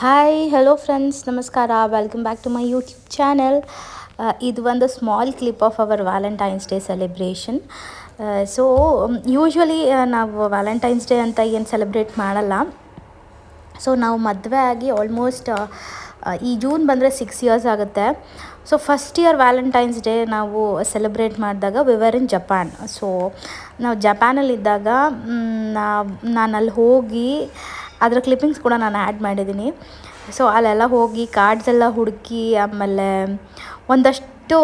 Hi hello friends ನಮಸ್ಕಾರ welcome back to my YouTube channel. ಇದು ಒಂದು small clip of our Valentine's day celebration. So usually ನಾವು Valentine's day ಅಂತ ಏನು celebrate ಮಾಡಲ್ಲ. ಸೊ ನಾವು ಮದುವೆ ಆಗಿ ಆಲ್ಮೋಸ್ಟ್ ಈ ಜೂನ್ ಬಂದರೆ 6 years ಆಗುತ್ತೆ. So first year Valentine's day ನಾವು ಸೆಲೆಬ್ರೇಟ್ ಮಾಡಿದಾಗ ವಿವರ್ ಇನ್ ಜಪಾನ್. ಸೊ ನಾವು ಜಪಾನಲ್ಲಿದ್ದಾಗ ನಾನು ಅಲ್ಲಿ ಹೋಗಿ ಅದರ ಕ್ಲಿಪ್ಪಿಂಗ್ಸ್ ಕೂಡ ನಾನು ಆ್ಯಡ್ ಮಾಡಿದ್ದೀನಿ. ಸೊ ಅಲ್ಲೆಲ್ಲ ಹೋಗಿ ಕಾರ್ಡ್ಸ್ ಎಲ್ಲ ಹುಡುಕಿ ಆಮೇಲೆ ಒಂದಷ್ಟು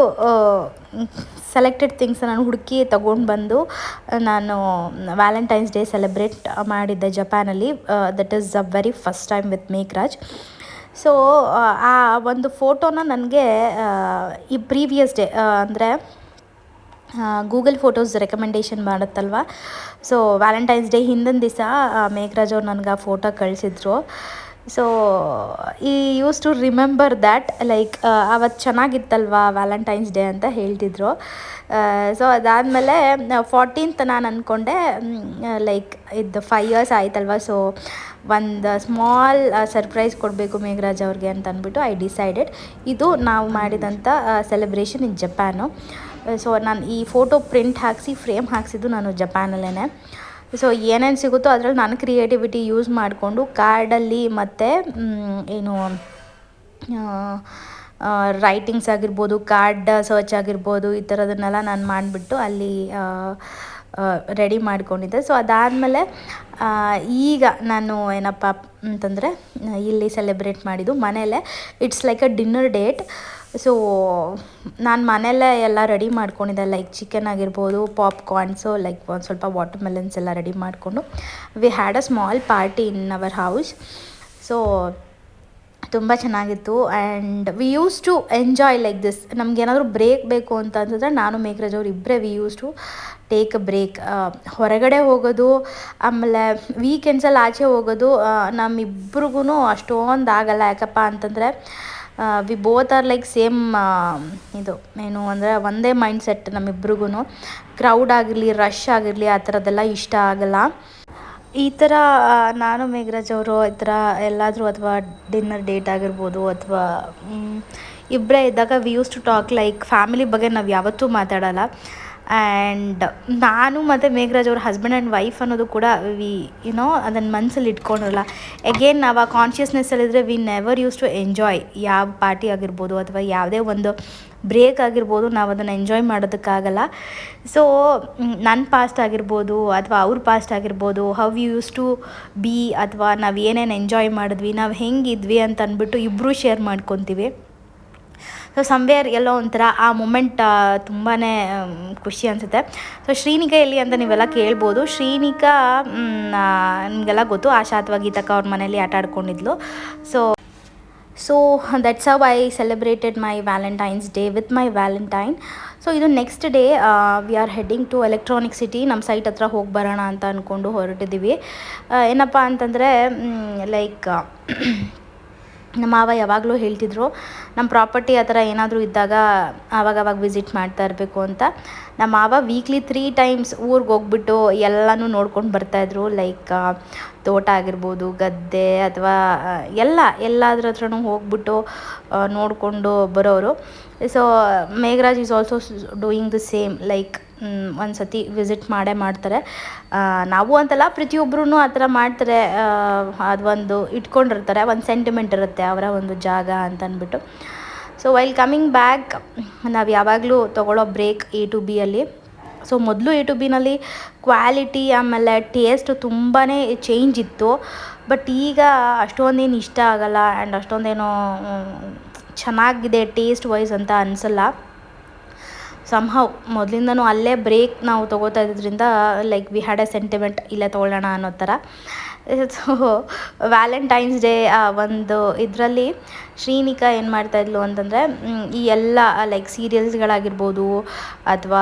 ಸೆಲೆಕ್ಟೆಡ್ ಥಿಂಗ್ಸ್ ನಾನು ಹುಡುಕಿ ತೊಗೊಂಡು ಬಂದು ನಾನು ವ್ಯಾಲೆಂಟೈನ್ಸ್ ಡೇ ಸೆಲೆಬ್ರೇಟ್ ಮಾಡಿದ್ದೆ ಜಪಾನಲ್ಲಿ. That is a very first time with Megharaj. So ಆ ಒಂದು ಫೋಟೋನ ನನಗೆ ಈ ಪ್ರೀವಿಯಸ್ ಡೇ ಅಂದರೆ ಗೂಗಲ್ ಫೋಟೋಸ್ ರೆಕಮೆಂಡೇಷನ್ ಮಾಡುತ್ತಲ್ವ. ಸೊ ವ್ಯಾಲೆಂಟೈನ್ಸ್ ಡೇ ಹಿಂದಿನ ದಿವಸ ಮೇಘರಾಜ್ ಅವ್ರು ನನಗೆ ಆ ಫೋಟೋ ಕಳಿಸಿದ್ರು. ಸೊ ಈ use to remember that like ಅವತ್ತು ಚೆನ್ನಾಗಿತ್ತಲ್ವ ವ್ಯಾಲೆಂಟೈನ್ಸ್ ಡೇ ಅಂತ ಹೇಳ್ತಿದ್ರು. ಸೊ ಅದಾದಮೇಲೆ 14th ನಾನು ಅಂದ್ಕೊಂಡೆ ಲೈಕ್ ಇದು 5 years ಆಯ್ತಲ್ವ. ಸೊ ಒಂದು ಸ್ಮಾಲ್ ಸರ್ಪ್ರೈಸ್ ಕೊಡಬೇಕು ಮೇಘರಾಜ್ ಅವ್ರಿಗೆ ಅಂತ ಅಂದ್ಬಿಟ್ಟು ಐ ಡಿಸೈಡೆಡ್. ಇದು ನಾವು ಮಾಡಿದಂಥ ಸೆಲೆಬ್ರೇಷನ್ ಇನ್ ಜಪಾನು. ಸೊ ನಾನು ಈ ಫೋಟೋ ಪ್ರಿಂಟ್ ಹಾಕಿಸಿ ಫ್ರೇಮ್ ಹಾಕ್ಸಿದ್ದು ನಾನು ಜಪಾನಲ್ಲೇ. ಸೊ ಏನೇನು ಸಿಗುತ್ತೋ ಅದರಲ್ಲಿ ನಾನು ಕ್ರಿಯೇಟಿವಿಟಿ ಯೂಸ್ ಮಾಡಿಕೊಂಡು ಕಾರ್ಡಲ್ಲಿ ಮತ್ತು ಏನು ರೈಟಿಂಗ್ಸ್ ಆಗಿರ್ಬೋದು, ಕಾರ್ಡ್ ಸರ್ಚ್ ಆಗಿರ್ಬೋದು, ಈ ಥರದನ್ನೆಲ್ಲ ನಾನು ಮಾಡಿಬಿಟ್ಟು ಅಲ್ಲಿ ರೆಡಿ ಮಾಡ್ಕೊಂಡಿದ್ದೆ. ಸೊ ಅದಾದಮೇಲೆ ಈಗ ನಾನು ಏನಪ್ಪ ಅಂತಂದರೆ ಇಲ್ಲಿ ಸೆಲೆಬ್ರೇಟ್ ಮಾಡಿದ್ದು ಮನೆಯಲ್ಲೇ. It's like a dinner date. So ನಾನು ಮನೆಯಲ್ಲೇ ಎಲ್ಲ ರೆಡಿ ಮಾಡ್ಕೊಂಡಿದ್ದೆ. ಲೈಕ್ ಚಿಕನ್ ಆಗಿರ್ಬೋದು, ಪಾಪ್ಕಾರ್ನ್ಸು, ಲೈಕ್ ಒಂದು ಸ್ವಲ್ಪ ವಾಟರ್ ಮೆಲನ್ಸ್ ಎಲ್ಲ ರೆಡಿ ಮಾಡಿಕೊಂಡು we had a small party in our house. So ತುಂಬ ಚೆನ್ನಾಗಿತ್ತು. And we use to enjoy like this. ನಮಗೇನಾದರೂ ಬ್ರೇಕ್ ಬೇಕು ಅಂತ ಅಂತಂದರೆ ನಾನು ಮೇಘರಾಜ್ ಅವ್ರು ಇಬ್ಬರೇ we use to take a break. ಹೊರಗಡೆ ಹೋಗೋದು ಆಮೇಲೆ ವೀಕೆಂಡ್ಸಲ್ಲಿ ಆಚೆ ಹೋಗೋದು ನಮ್ಮಿಬ್ರಿಗೂ ಅಷ್ಟೊಂದು ಆಗಲ್ಲ. ಯಾಕಪ್ಪ ಅಂತಂದರೆ we both are like same ಇದು ಏನು ಅಂದರೆ ಒಂದೇ ಮೈಂಡ್ಸೆಟ್ ನಮ್ಮಿಬ್ರಿಗೂ. ಕ್ರೌಡ್ ಆಗಿರಲಿ, ರಶ್ ಆಗಿರಲಿ, ಆ ಥರದ್ದೆಲ್ಲ ಇಷ್ಟ ಆಗಲ್ಲ. ಈ ಥರ ನಾನು ಮೇಘರಾಜ್ ಅವರು ಈ ಥರ ಎಲ್ಲಾದರೂ ಅಥವಾ ಡಿನ್ನರ್ ಡೇಟ್ ಆಗಿರ್ಬೋದು ಅಥವಾ ಇಬ್ಬರೇ ಇದ್ದಾಗ we use to talk like family ಬಗ್ಗೆ ನಾವು ಯಾವತ್ತೂ ಮಾತಾಡೋಲ್ಲ. ಆ್ಯಂಡ್ ನಾನು ಮತ್ತು ಮೇಘರಾಜ್ ಅವ್ರ ಹಸ್ಬೆಂಡ್ ಆ್ಯಂಡ್ ವೈಫ್ ಅನ್ನೋದು ಕೂಡ ವಿ ಅದನ್ನು ಮನಸ್ಸಲ್ಲಿ ಇಟ್ಕೊಂಡಿರಲ್ಲ. ಎಗೇನ್ ನಾವು ಆ ಕಾನ್ಷಿಯಸ್ನೆಸ್ಸಲ್ಲಿದ್ದರೆ we never use to enjoy ಯಾವ ಪಾರ್ಟಿ ಆಗಿರ್ಬೋದು ಅಥವಾ ಯಾವುದೇ ಒಂದು ಬ್ರೇಕ್ ಆಗಿರ್ಬೋದು, ನಾವು ಅದನ್ನು ಎಂಜಾಯ್ ಮಾಡೋದಕ್ಕಾಗಲ್ಲ. ಸೊ ನನ್ನ ಪಾಸ್ಟ್ ಆಗಿರ್ಬೋದು ಅಥವಾ ಅವ್ರ ಪಾಸ್ಟ್ ಆಗಿರ್ಬೋದು, how you use to be ಅಥವಾ ನಾವು ಏನೇನು ಎಂಜಾಯ್ ಮಾಡಿದ್ವಿ, ನಾವು ಹೆಂಗಿದ್ವಿ ಅಂತ ಅಂದ್ಬಿಟ್ಟು ಇಬ್ಬರೂ ಶೇರ್ ಮಾಡ್ಕೊತೀವಿ. ಸೊ ಸಮ್ವೇರ್ ಎಲ್ಲೋ ಒಂಥರ ಆ ಮೂಮೆಂಟ್ ತುಂಬಾ ಖುಷಿ ಅನಿಸುತ್ತೆ. ಸೊ ಶ್ರೀನಿಕಾ ಎಲ್ಲಿ ಅಂತ ನೀವೆಲ್ಲ ಕೇಳ್ಬೋದು. ಶ್ರೀನಿಕಾ ನಿಮಗೆಲ್ಲ ಗೊತ್ತು, ಆಶಾ ಅಥವಾ ಗೀತಕ್ಕ ಅವ್ರ ಮನೇಲಿ ಆಟ ಆಡ್ಕೊಂಡಿದ್ಲು. So that's how I celebrated my valentine's day with my valentine. So ಇದು next day we are heading to electronic city. ನಮ್ಮ ಸೈಟ್ ಹತ್ರ ಹೋಗಿ ಬರೋಣ ಅಂತ ಅಂದ್ಕೊಂಡು ಹೊರಟಿದ್ದೀವಿ. ಏನಪ್ಪ ಅಂತಂದರೆ ಲೈಕ್ ನಮ್ಮ ಮಾವ ಯಾವಾಗಲೂ ಹೇಳ್ತಿದ್ರು ನಮ್ಮ ಪ್ರಾಪರ್ಟಿ ಆ ಥರ ಏನಾದರೂ ಇದ್ದಾಗ ಆವಾಗವಾಗ ವಿಸಿಟ್ ಮಾಡ್ತಾ ಇರಬೇಕು ಅಂತ. ನಮ್ಮ ಮಾವ ವೀಕ್ಲಿ 3 times ಊರಿಗೆ ಹೋಗ್ಬಿಟ್ಟು ಎಲ್ಲನೂ ನೋಡ್ಕೊಂಡು ಬರ್ತಾಯಿದ್ರು. ಲೈಕ್ ತೋಟ ಆಗಿರ್ಬೋದು, ಗದ್ದೆ ಅಥವಾ ಎಲ್ಲದ್ರ ಹತ್ರನೂ ಹೋಗ್ಬಿಟ್ಟು ನೋಡಿಕೊಂಡು ಬರೋರು. So Megharaj is also doing the same. Like ಒಂದು ಸತಿ ವಿಸಿಟ್ ಮಾಡ್ತಾರೆ. ನಾವು ಅಂತಲ್ಲ, ಪ್ರತಿಯೊಬ್ಬರೂ ಆ ಥರ ಮಾಡ್ತಾರೆ. ಅದೊಂದು ಇಟ್ಕೊಂಡಿರ್ತಾರೆ, ಒಂದು ಸೆಂಟಿಮೆಂಟ್ ಇರುತ್ತೆ ಅವರ ಒಂದು ಜಾಗ ಅಂತ ಅಂದ್ಬಿಟ್ಟು. ಸೊ ವೈಲ್ ಕಮಿಂಗ್ ಬ್ಯಾಕ್ ನಾವು ಯಾವಾಗಲೂ ತೊಗೊಳ್ಳೋ ಬ್ರೇಕ್ A to B ಅಲ್ಲಿ. ಸೊ ಮೊದಲು A to Bನಲ್ಲಿ ಕ್ವಾಲಿಟಿ ಆಮೇಲೆ ಟೇಸ್ಟ್ ತುಂಬಾ ಚೇಂಜ್ ಇತ್ತು. ಬಟ್ ಈಗ ಅಷ್ಟೊಂದೇನು ಇಷ್ಟ ಆಗಲ್ಲ ಆ್ಯಂಡ್ ಅಷ್ಟೊಂದೇನೋ ಚೆನ್ನಾಗಿದೆ ಟೇಸ್ಟ್ ವೈಸ್ ಅಂತ ಅನಿಸಲ್ಲ. ಸಮ್ಹೌ ಮೊದಲಿಂದನೂ ಅಲ್ಲೇ ಬ್ರೇಕ್ ನಾವು ತೊಗೋತಾ ಇದ್ದಿದ್ದರಿಂದ like we had A sentiment, ಇಲ್ಲೇ ತೊಗೊಳ್ಳೋಣ ಅನ್ನೋ ಥರ. ಸೊ ವ್ಯಾಲೆಂಟೈನ್ಸ್ ಡೇ ಒಂದು ಇದರಲ್ಲಿ ಶ್ರೀನಿಕಾ ಏನು ಮಾಡ್ತಾಯಿದ್ಲು ಅಂತಂದರೆ ಈ ಎಲ್ಲ ಲೈಕ್ ಸೀರಿಯಲ್ಸ್ಗಳಾಗಿರ್ಬೋದು ಅಥವಾ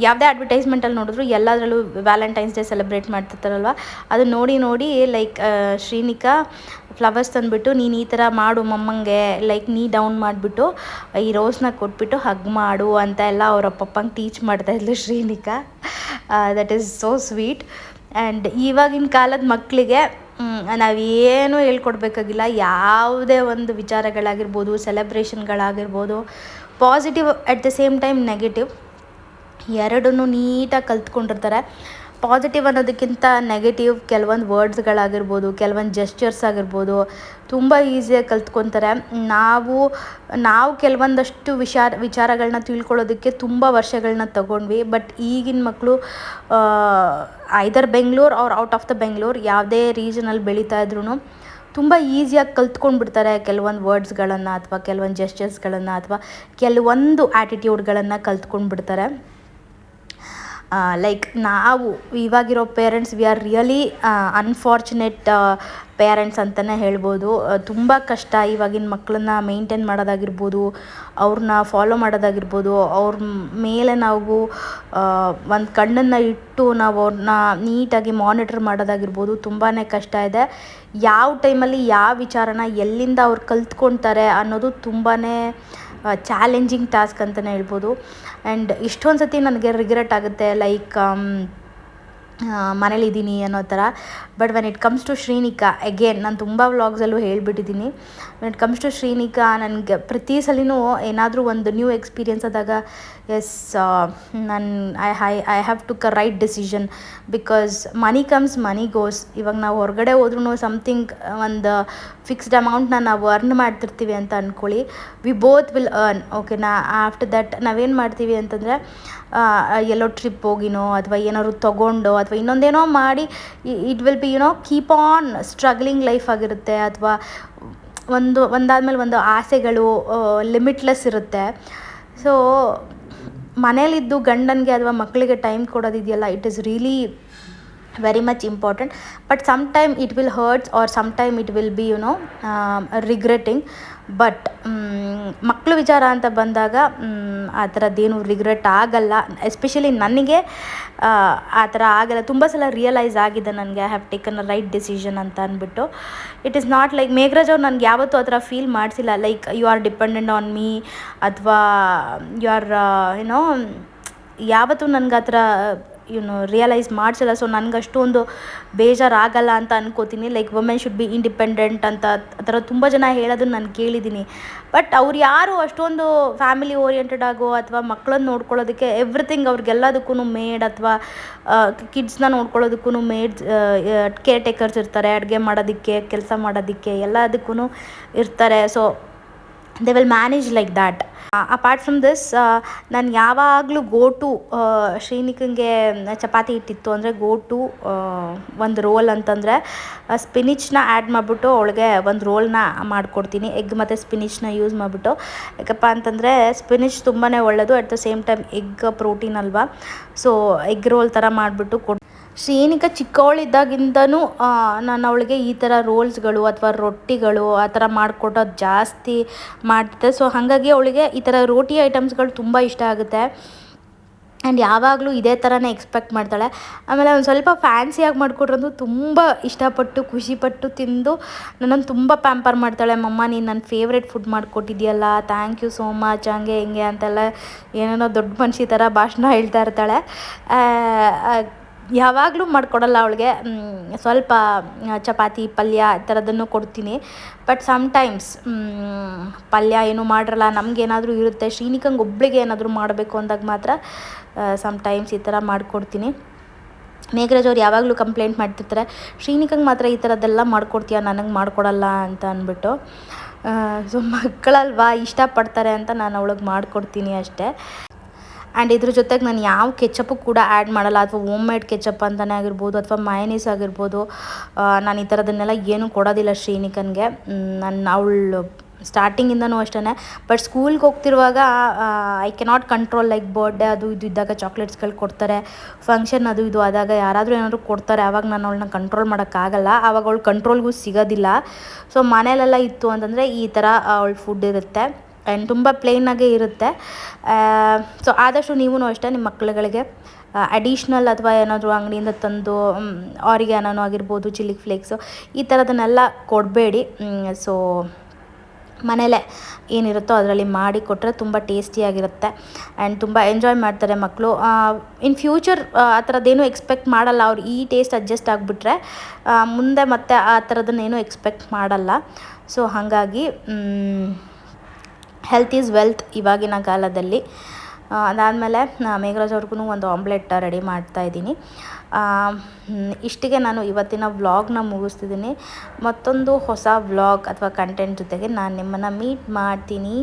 ಯಾವುದೇ ಅಡ್ವರ್ಟೈಸ್ಮೆಂಟಲ್ಲಿ ನೋಡಿದ್ರು ಎಲ್ಲದರಲ್ಲೂ ವ್ಯಾಲೆಂಟೈನ್ಸ್ ಡೇ ಸೆಲೆಬ್ರೇಟ್ ಮಾಡ್ತಿರ್ತಾರಲ್ವ, ಅದು ನೋಡಿ ಲೈಕ್ ಶ್ರೀನಿಕಾ ಫ್ಲವರ್ಸ್ ತಂದುಬಿಟ್ಟು ನೀನು ಈ ಥರ ಮಾಡು ಮಮ್ಮಂಗೆ, ಲೈಕ್ ನೀ ಡೌನ್ ಮಾಡಿಬಿಟ್ಟು ಈ ರೋಸ್ನ ಕೊಟ್ಬಿಟ್ಟು ಹಗ್ ಮಾಡು ಅಂತ ಎಲ್ಲ ಅವರ ಪಪ್ಪಂಗೆ ಟೀಚ್ ಮಾಡ್ತಾಯಿದ್ಲು Shrinika. That is so sweet. And ಇವಾಗಿನ ಕಾಲದ ಮಕ್ಕಳಿಗೆ ನಾವೇನು ಹೇಳ್ಕೊಡ್ಬೇಕಾಗಿಲ್ಲ. ಯಾವುದೇ ಒಂದು ವಿಚಾರಗಳಾಗಿರ್ಬೋದು, ಸೆಲೆಬ್ರೇಷನ್ಗಳಾಗಿರ್ಬೋದು, positive at the same time negative ಎರಡನ್ನೂ ನೀಟಾಗಿ ಕಲ್ತ್ಕೊಂಡಿರ್ತಾರೆ. ಪಾಸಿಟಿವ್ ಅನ್ನೋದಕ್ಕಿಂತ ನೆಗೆಟಿವ್ ಕೆಲವೊಂದು ವರ್ಡ್ಸ್ಗಳಾಗಿರ್ಬೋದು, ಕೆಲವೊಂದು ಜೆಸ್ಚರ್ಸ್ ಆಗಿರ್ಬೋದು ತುಂಬ ಈಸಿಯಾಗಿ ಕಲ್ತ್ಕೊತಾರೆ. ನಾವು ಕೆಲವೊಂದಷ್ಟು ವಿಚಾರಗಳನ್ನ ತಿಳ್ಕೊಳ್ಳೋದಕ್ಕೆ ತುಂಬ ವರ್ಷಗಳನ್ನ ತಗೊಂಡ್ವಿ. ಬಟ್ ಈಗಿನ ಮಕ್ಕಳು either Bengaluru or out of the Bengaluru ಯಾವುದೇ ರೀಜನಲ್ಲಿ ಬೆಳೀತಾ ಇದ್ರೂ ತುಂಬ ಈಸಿಯಾಗಿ ಕಲ್ತ್ಕೊಂಡ್ಬಿಡ್ತಾರೆ. ಕೆಲವೊಂದು ವರ್ಡ್ಸ್ಗಳನ್ನು ಅಥವಾ ಕೆಲವೊಂದು ಜೆಸ್ಚರ್ಸ್ಗಳನ್ನು ಅಥವಾ ಕೆಲವೊಂದು ಆ್ಯಟಿಟ್ಯೂಡ್ಗಳನ್ನು ಕಲ್ತ್ಕೊಂಡ್ಬಿಡ್ತಾರೆ. ಲೈಕ್ ನಾವು ಇವಾಗಿರೋ parents we are really unfortunate parents ಅಂತಲೇ ಹೇಳ್ಬೋದು. ತುಂಬ ಕಷ್ಟ ಇವಾಗಿನ ಮಕ್ಕಳನ್ನ ಮೇಂಟೈನ್ ಮಾಡೋದಾಗಿರ್ಬೋದು, ಅವ್ರನ್ನ ಫಾಲೋ ಮಾಡೋದಾಗಿರ್ಬೋದು, ಅವ್ರ ಮೇಲೆ ನಾವು ಒಂದು ಕಣ್ಣನ್ನು ಇಟ್ಟು ನಾವು ಅವ್ರನ್ನ ನೀಟಾಗಿ ಮಾನಿಟರ್ ಮಾಡೋದಾಗಿರ್ಬೋದು ತುಂಬಾ ಕಷ್ಟ ಇದೆ. ಯಾವ ಟೈಮಲ್ಲಿ ಯಾವ ವಿಚಾರನ ಎಲ್ಲಿಂದ ಅವ್ರು ಕಲ್ತ್ಕೊಳ್ತಾರೆ ಅನ್ನೋದು ತುಂಬಾ ಚಾಲೆಂಜಿಂಗ್ ಟಾಸ್ಕ್ ಅಂತಲೇ ಹೇಳ್ಬೋದು. ಆ್ಯಂಡ್ ಇಷ್ಟೊಂದು ಸತಿ ನನಗೆ ರಿಗ್ರೆಟ್ ಆಗುತ್ತೆ, ಲೈಕ್ ಮನೇಲಿದ್ದೀನಿ ಅನ್ನೋ ಥರ. But when it comes to Shrinika, again ನಾನು ತುಂಬ ವ್ಲಾಗ್ಸಲ್ಲೂ ಹೇಳ್ಬಿಟ್ಟಿದ್ದೀನಿ, when it comes to Shrinika ನನಗೆ ಪ್ರತಿ ಸಲಿನೂ ಏನಾದರೂ ಒಂದು ನ್ಯೂ ಎಕ್ಸ್ಪೀರಿಯನ್ಸ್ ಆದಾಗ ಎಸ್ ನಾನು I have took a right decision. Because money comes money goes. ಇವಾಗ ನಾವು ಹೊರಗಡೆ ಹೋದ್ರೂ ಸಮಥಿಂಗ್ ಒಂದು ಫಿಕ್ಸ್ಡ್ ಅಮೌಂಟ್ನ ನಾವು ಅರ್ನ್ ಮಾಡ್ತಿರ್ತೀವಿ ಅಂತ ಅಂದ್ಕೊಳ್ಳಿ. ವಿ ಬೋತ್ ವಿಲ್ ಅರ್ನ್, ಓಕೆನಾ. ಆಫ್ಟರ್ ದಟ್ ನಾವೇನು ಮಾಡ್ತೀವಿ ಅಂತಂದರೆ ಎಲ್ಲೋ ಟ್ರಿಪ್ ಹೋಗಿನೋ ಅಥವಾ ಏನಾದ್ರು ತೊಗೊಂಡೋ ಅಥವಾ ಇನ್ನೊಂದೇನೋ ಮಾಡಿ it will be keep on struggling life ಆಗಿರುತ್ತೆ. ಅಥವಾ ಒಂದಾದ್ಮೇಲೆ ಒಂದು ಆಸೆಗಳು ಲಿಮಿಟ್ಲೆಸ್ ಇರುತ್ತೆ. ಸೊ ಮನೇಲಿದ್ದು ಗಂಡನಿಗೆ ಅಥವಾ ಮಕ್ಕಳಿಗೆ ಟೈಮ್ ಕೊಡೋದಿದೆಯಲ್ಲ, it is really very much important. But sometime it will hurts or sometime it will be regretting. But ಮಕ್ಕಳು ವಿಚಾರ ಅಂತ ಬಂದಾಗ ಆ ಥರದ್ದೇನು ರಿಗ್ರೆಟ್ ಆಗಲ್ಲ. ಎಸ್ಪೆಷಲಿ ನನಗೆ ಆ ಥರ ಆಗಲ್ಲ. ತುಂಬ ಸಲ ರಿಯಲೈಸ್ ಆಗಿದೆ ನನಗೆ I have taken a right decision ಅಂತ ಅಂದ್ಬಿಟ್ಟು. It is not like Meghraj ಅವ್ರು ನನಗೆ ಯಾವತ್ತೂ ಆ ಥರ ಫೀಲ್ ಮಾಡಿಸಿಲ್ಲ, like you are dependent on me ಅಥವಾ ಯು ಆರ್ ಯಾವತ್ತೂ ನನಗೆ ಆ ಥರ ರಿಯಲೈಸ್ ಮಾಡಿಸಿಲ್ಲ. ಸೊ ನನಗೆ ಅಷ್ಟೊಂದು ಬೇಜಾರಾಗಲ್ಲ ಅಂತ ಅನ್ಕೋತೀನಿ. Like women should be independent ಅಂತ ಆ ಥರ ತುಂಬ ಜನ ಹೇಳೋದನ್ನು ನಾನು ಕೇಳಿದ್ದೀನಿ. ಬಟ್ ಅವ್ರು ಯಾರು ಅಷ್ಟೊಂದು ಫ್ಯಾಮಿಲಿ ಓರಿಯೆಂಟೆಡ್ ಆಗೋ ಅಥವಾ ಮಕ್ಕಳನ್ನ ನೋಡ್ಕೊಳ್ಳೋದಕ್ಕೆ ಎವ್ರಿಥಿಂಗ್ ಅವ್ರಿಗೆಲ್ಲದಕ್ಕೂ ಮೇಡ್ ಅಥವಾ ಕಿಡ್ಸ್ನ ನೋಡ್ಕೊಳ್ಳೋದಕ್ಕೂ ಮೇಡ್ ಕೇರ್ ಟೇಕರ್ಸ್ ಇರ್ತಾರೆ. ಅಡುಗೆ ಮಾಡೋದಕ್ಕೆ, ಕೆಲಸ ಮಾಡೋದಕ್ಕೆ ಎಲ್ಲದಕ್ಕೂ ಇರ್ತಾರೆ. So they will manage like that. Apart from this ನಾನು ಯಾವಾಗಲೂ ಗೋ ಟು ಶ್ರೀನಿಕಂಗೆ ಚಪಾತಿ ಹಿಟ್ಟಿತ್ತು ಅಂದರೆ ಗೋ ಟು ಒಂದು ರೋಲ್ ಅಂತಂದರೆ ಸ್ಪಿನಿಚ್ನ ಆ್ಯಡ್ ಮಾಡಿಬಿಟ್ಟು ಅವಳಿಗೆ ಒಂದು ರೋಲ್ನ ಮಾಡಿಕೊಡ್ತೀನಿ. ಎಗ್ ಮತ್ತು ಸ್ಪಿನಿಚ್ನ ಯೂಸ್ ಮಾಡಿಬಿಟ್ಟು. ಯಾಕಪ್ಪ ಅಂತಂದರೆ ಸ್ಪಿನಿಚ್ ತುಂಬಾ ಒಳ್ಳೆಯದು, at the same time egg protein ಅಲ್ವಾ. ಸೊ ಎಗ್ ರೋಲ್ ಥರ ಮಾಡಿಬಿಟ್ಟು ಶ್ರೀನಿಕಾ ಚಿಕ್ಕವಳಿದ್ದಾಗಿಂದನೂ ನಾನು ಅವಳಿಗೆ ಈ ಥರ ರೋಲ್ಸ್ಗಳು ಅಥವಾ ರೊಟ್ಟಿಗಳು ಆ ಥರ ಮಾಡಿಕೊಟ್ಟೋದು ಜಾಸ್ತಿ ಮಾಡ್ತಿದ್ದೆ. ಸೊ ಹಾಗಾಗಿ ಅವಳಿಗೆ ಈ ಥರ ರೋಟಿ ಐಟಮ್ಸ್ಗಳು ತುಂಬ ಇಷ್ಟ ಆಗುತ್ತೆ. ಆ್ಯಂಡ್ ಯಾವಾಗಲೂ ಇದೇ ಥರನೇ ಎಕ್ಸ್ಪೆಕ್ಟ್ ಮಾಡ್ತಾಳೆ. ಆಮೇಲೆ ಒಂದು ಸ್ವಲ್ಪ ಫ್ಯಾನ್ಸಿಯಾಗಿ ಮಾಡಿಕೊಟ್ರಂತೂ ತುಂಬ ಇಷ್ಟಪಟ್ಟು ಖುಷಿಪಟ್ಟು ತಿಂದು ನನ್ನನ್ನು ತುಂಬ ಪ್ಯಾಂಪರ್ ಮಾಡ್ತಾಳೆ. ಮಮ್ಮ ನೀನು ನನ್ನ ಫೇವ್ರೆಟ್ ಫುಡ್ ಮಾಡಿಕೊಟ್ಟಿದ್ಯಲ್ಲ, ಥ್ಯಾಂಕ್ ಯು ಸೋ ಮಚ್, ಹಂಗೆ ಹಿಂಗೆ ಅಂತೆಲ್ಲ ಏನೇನೋ ದೊಡ್ಡ ಮನುಷ್ಯ ಥರ ಭಾಷಣ ಹೇಳ್ತಾ ಇರ್ತಾಳೆ. ಯಾವಾಗಲೂ ಮಾಡಿಕೊಡಲ್ಲ ಅವಳಿಗೆ. ಸ್ವಲ್ಪ ಚಪಾತಿ ಪಲ್ಯ ಈ ಥರದನ್ನು ಕೊಡ್ತೀನಿ. ಬಟ್ ಸಮ್ಟೈಮ್ಸ್ ಪಲ್ಯ ಏನೂ ಮಾಡಿರಲ್ಲ, ನಮಗೇನಾದರೂ ಇರುತ್ತೆ. ಶ್ರೀನಿಕಂಗೆ ಒಬ್ಬಳಿಗೆ ಏನಾದರೂ ಮಾಡಬೇಕು ಅಂದಾಗ ಮಾತ್ರ ಸಮ್ಟೈಮ್ಸ್ ಈ ಥರ ಮಾಡಿಕೊಡ್ತೀನಿ. ಮೇಘರಾಜ್ ಅವ್ರು ಯಾವಾಗಲೂ ಕಂಪ್ಲೇಂಟ್ ಮಾಡ್ತಿರ್ತಾರೆ, ಶ್ರೀನಿಕಂಗೆ ಮಾತ್ರ ಈ ಥರದ್ದೆಲ್ಲ ಮಾಡಿಕೊಡ್ತೀಯ, ನನಗೆ ಮಾಡಿಕೊಡಲ್ಲ ಅಂತ ಅಂದ್ಬಿಟ್ಟು. ಸೊ ಮಕ್ಕಳಲ್ವಾ, ಇಷ್ಟಪಡ್ತಾರೆ ಅಂತ ನಾನು ಅವಳಿಗೆ ಮಾಡಿಕೊಡ್ತೀನಿ ಅಷ್ಟೇ. ಆ್ಯಂಡ್ ಇದ್ರ ಜೊತೆಗೆ ನಾನು ಯಾವ ಕೆಚಪ್ಪು ಕೂಡ ಆ್ಯಡ್ ಮಾಡಲ್ಲ. ಅಥವಾ ಹೋಮ್ ಮೇಡ್ ಕೆಚಪ್ ಅಂತಲೇ ಆಗಿರ್ಬೋದು ಅಥವಾ ಮಯನೀಸ್ ಆಗಿರ್ಬೋದು, ನಾನು ಈ ಥರದನ್ನೆಲ್ಲ ಏನೂ ಕೊಡೋದಿಲ್ಲ ಶ್ರೀನಿಕನ್ಗೆ. ಅವಳು ಸ್ಟಾರ್ಟಿಂಗಿಂದನೂ ಅಷ್ಟೇ. ಬಟ್ ಸ್ಕೂಲ್ಗೆ ಹೋಗ್ತಿರುವಾಗ I cannot control, like birthday ಅದು ಇದು ಇದ್ದಾಗ ಚಾಕ್ಲೇಟ್ಸ್ಗಳು ಕೊಡ್ತಾರೆ, ಫಂಕ್ಷನ್ ಅದು ಇದು ಆದಾಗ ಯಾರಾದರೂ ಏನಾದರೂ ಕೊಡ್ತಾರೆ, ಆವಾಗ ನಾನು ಅವಳನ್ನ ಕಂಟ್ರೋಲ್ ಮಾಡೋಕ್ಕಾಗಲ್ಲ. ಆವಾಗ ಅವಳು ಕಂಟ್ರೋಲ್ಗೂ ಸಿಗೋದಿಲ್ಲ. ಸೊ ಮನೇಲೆಲ್ಲ ಇತ್ತು ಅಂತಂದರೆ ಈ ಥರ ಅವಳ ಫುಡ್ ಇರುತ್ತೆ ಆ್ಯಂಡ್ ತುಂಬ ಪ್ಲೇನಾಗೇ ಇರುತ್ತೆ. ಸೊ ಆದಷ್ಟು ನೀವೂ ಅಷ್ಟೇ ನಿಮ್ಮ ಮಕ್ಕಳುಗಳಿಗೆ ಅಡಿಷ್ನಲ್ ಅಥವಾ ಏನಾದರೂ ಅಂಗಡಿಯಿಂದ ತಂದು ಆರಿಗ್ಯಾನೋ ಆಗಿರ್ಬೋದು, ಚಿಲ್ಲಿ ಫ್ಲೇಕ್ಸು ಈ ಥರದನ್ನೆಲ್ಲ ಕೊಡಬೇಡಿ. ಸೊ ಮನೇಲೇ ಏನಿರುತ್ತೋ ಅದರಲ್ಲಿ ಮಾಡಿ ಕೊಟ್ಟರೆ ತುಂಬ ಟೇಸ್ಟಿಯಾಗಿರುತ್ತೆ ಆ್ಯಂಡ್ ತುಂಬ ಎಂಜಾಯ್ ಮಾಡ್ತಾರೆ ಮಕ್ಕಳು. ಇನ್ ಫ್ಯೂಚರ್ ಆ ಥರದ್ದೇನು ಎಕ್ಸ್ಪೆಕ್ಟ್ ಮಾಡಲ್ಲ ಅವ್ರು. ಈ ಟೇಸ್ಟ್ ಅಡ್ಜಸ್ಟ್ ಆಗಿಬಿಟ್ರೆ ಮುಂದೆ ಮತ್ತೆ ಆ ಥರದನ್ನೇನು ಎಕ್ಸ್ಪೆಕ್ಟ್ ಮಾಡಲ್ಲ. ಸೊ ಹಾಗಾಗಿ ಹೆಲ್ತ್ ಈಸ್ ವೆಲ್ತ್ ಇವಾಗಿನ ಕಾಲದಲ್ಲಿ. ಅದಾದಮೇಲೆ ಮೇಘರಾಜ್ ಅವ್ರಿಗೂ ಒಂದು ಆಮ್ಲೆಟ್ ರೆಡಿ ಮಾಡ್ತಾಯಿದ್ದೀನಿ. ಇಷ್ಟಿಗೆ ನಾನು ಇವತ್ತಿನ ವ್ಲಾಗ್ನ ಮುಗಿಸ್ತಿದ್ದೀನಿ. ಮತ್ತೊಂದು ಹೊಸ ವ್ಲಾಗ್ ಅಥವಾ ಕಂಟೆಂಟ್ ಜೊತೆಗೆ ನಾನು ನಿಮ್ಮನ್ನು ಮೀಟ್ ಮಾಡ್ತೀನಿ.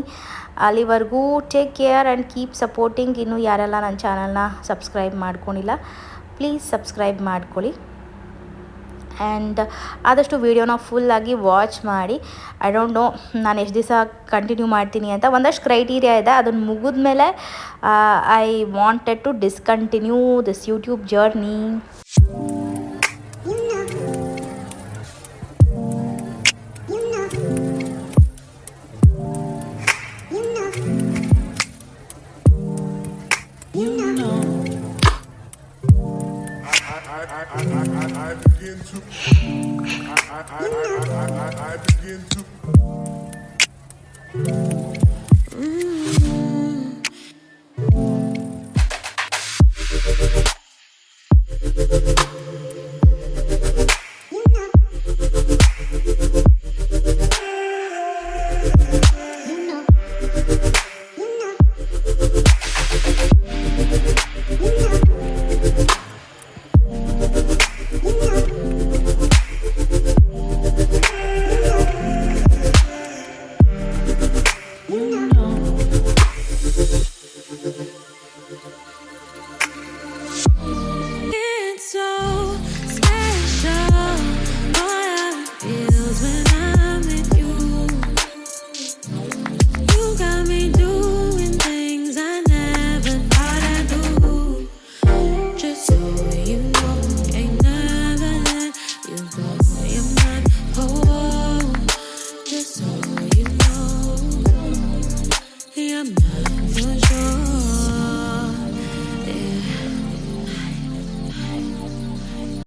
ಅಲ್ಲಿವರೆಗೂ take care and keep supporting. ಇನ್ನೂ ಯಾರೆಲ್ಲ ನನ್ನ ಚಾನಲ್ನ ಸಬ್ಸ್ಕ್ರೈಬ್ ಮಾಡ್ಕೊಂಡಿಲ್ಲ ಪ್ಲೀಸ್ ಸಬ್ಸ್ಕ್ರೈಬ್ ಮಾಡ್ಕೊಳ್ಳಿ. ಆ್ಯಂಡ್ ಆದಷ್ಟು ವೀಡಿಯೋನ ಫುಲ್ಲಾಗಿ ವಾಚ್ ಮಾಡಿ. ಐ ಡೋಂಟ್ ನೋ ನಾನು ಎಷ್ಟು ದಿವಸ ಕಂಟಿನ್ಯೂ ಮಾಡ್ತೀನಿ ಅಂತ. ಒಂದಷ್ಟು ಕ್ರೈಟೀರಿಯಾ ಇದೆ, ಅದನ್ನು ಮುಗಿದ್ಮೇಲೆ I wanted to discontinue this YouTube journey. I begin to I'm not